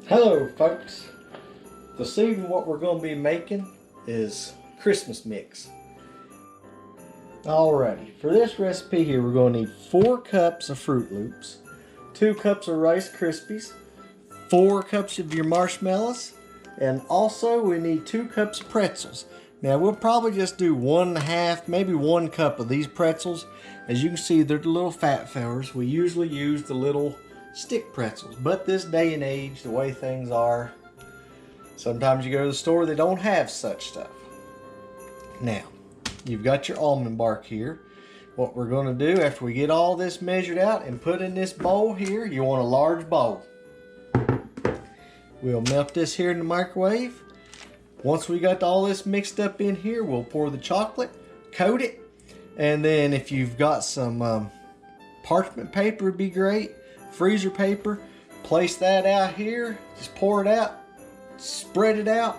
Hello folks, this evening what we're going to be making is Christmas mix. Alrighty, for this recipe here we're going to need 4 cups of Fruit Loops, 2 cups of Rice Krispies, 4 cups of your marshmallows, and also we need 2 cups of pretzels. Now we'll probably just do 1.5, maybe 1 cup of these pretzels. As you can see, they're the little fat fellers. We usually use the little stick pretzels, but this day and age, the way things are, sometimes you go to the store, they don't have such stuff. Now, you've got your almond bark here. What we're going to do after we get all this measured out and put in this bowl here, you want a large bowl. We'll melt this here in the microwave. Once we got all this mixed up in here, we'll pour the chocolate, coat it, and then if you've got some parchment paper, would be great. Freezer paper, place that out here, just pour it out, spread it out,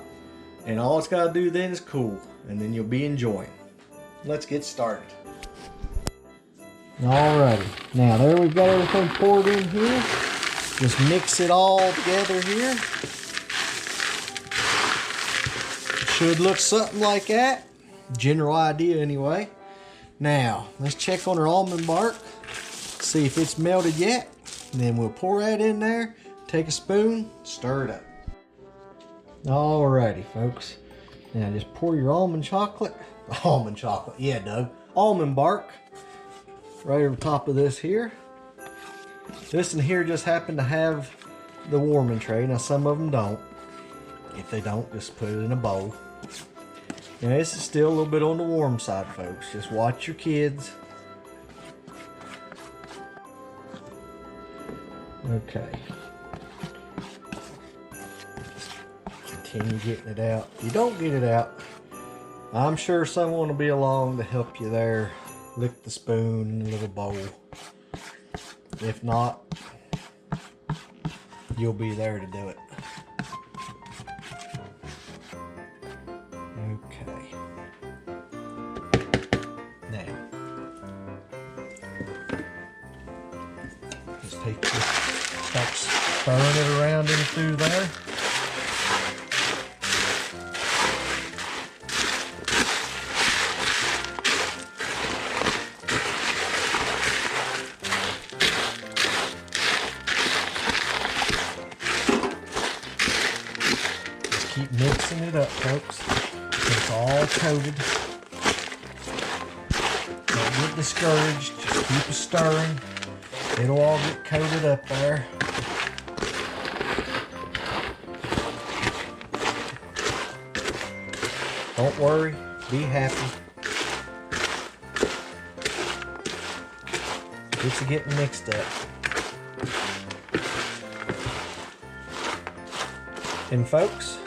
and all it's got to do then is cool, and then you'll be enjoying. Let's get started. Alrighty, now there we've got everything poured in here. Just mix it all together here. Should look something like that. General idea anyway. Now, let's check on our almond bark, see if it's melted yet. And then we'll pour that in there, take a spoon, stir it up. Alrighty, folks. Now just pour your almond chocolate, yeah, Doug, almond bark, right over top of this here. This in here just happened to have the warming tray. Now some of them don't. If they don't, just put it in a bowl. Now this is still a little bit on the warm side, folks. Just watch your kids. Okay. Continue getting it out. If you don't get it out, I'm sure someone will be along to help you there. Lick the spoon in a little bowl. If not, you'll be there to do it. Okay. Now, just take this. Start stirring it around in through there. Just keep mixing it up, folks. It's all coated. Don't get discouraged. Just keep it stirring. It'll all get coated up there. Don't worry, be happy. It's getting mixed up. And folks,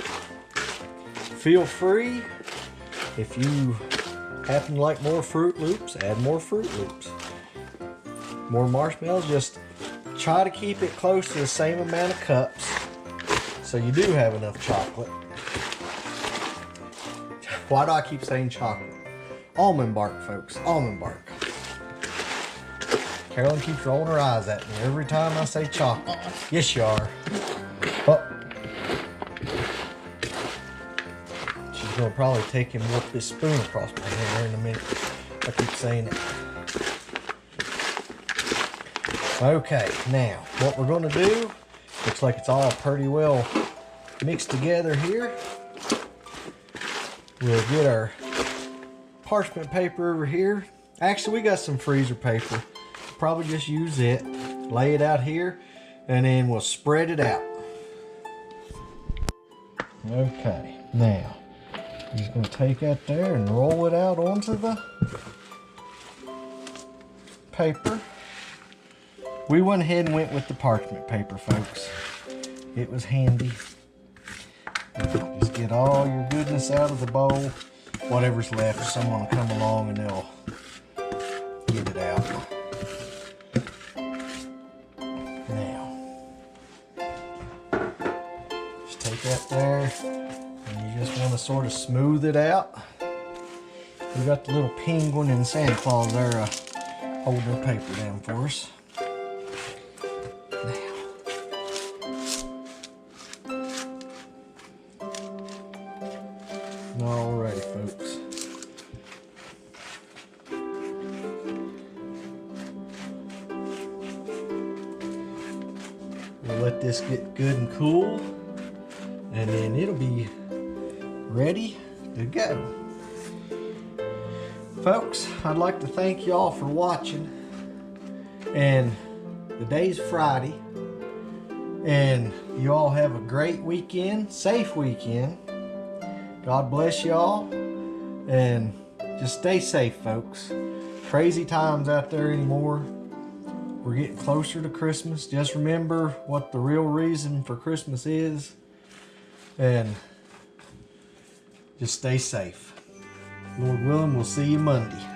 feel free, if you happen to like more Fruit Loops, add more Fruit Loops. More marshmallows, just try to keep it close to the same amount of cups so you do have enough chocolate. Why do I keep saying chocolate? Almond bark, folks, almond bark. Carolyn keeps rolling her eyes at me every time I say chocolate. Yes, you are. Oh. She's gonna probably take and work this spoon across my hair in a minute. I keep saying it. Okay, now what we're going to do, looks like it's all pretty well mixed together here. We'll get our parchment paper over here. Actually, we got some freezer paper. Probably just use it. Lay it out here, and then we'll spread it out. Okay, now I'm just going to take that there and roll it out onto the paper. We went ahead and went with the parchment paper, folks. It was handy. Just get all your goodness out of the bowl. Whatever's left, someone will come along and they'll get it out. Now, just take that there, and you just want to sort of smooth it out. We got the little penguin and Santa Claus there holding their paper down for us. We'll let this get good and cool, and then it'll be ready to go. Folks, I'd like to thank y'all for watching. And the day's Friday. And you all have a great weekend, safe weekend. God bless y'all. And just stay safe, folks. Crazy times out there anymore. We're getting closer to Christmas. Just remember what the real reason for Christmas is. And just stay safe. Lord willing, we'll see you Monday.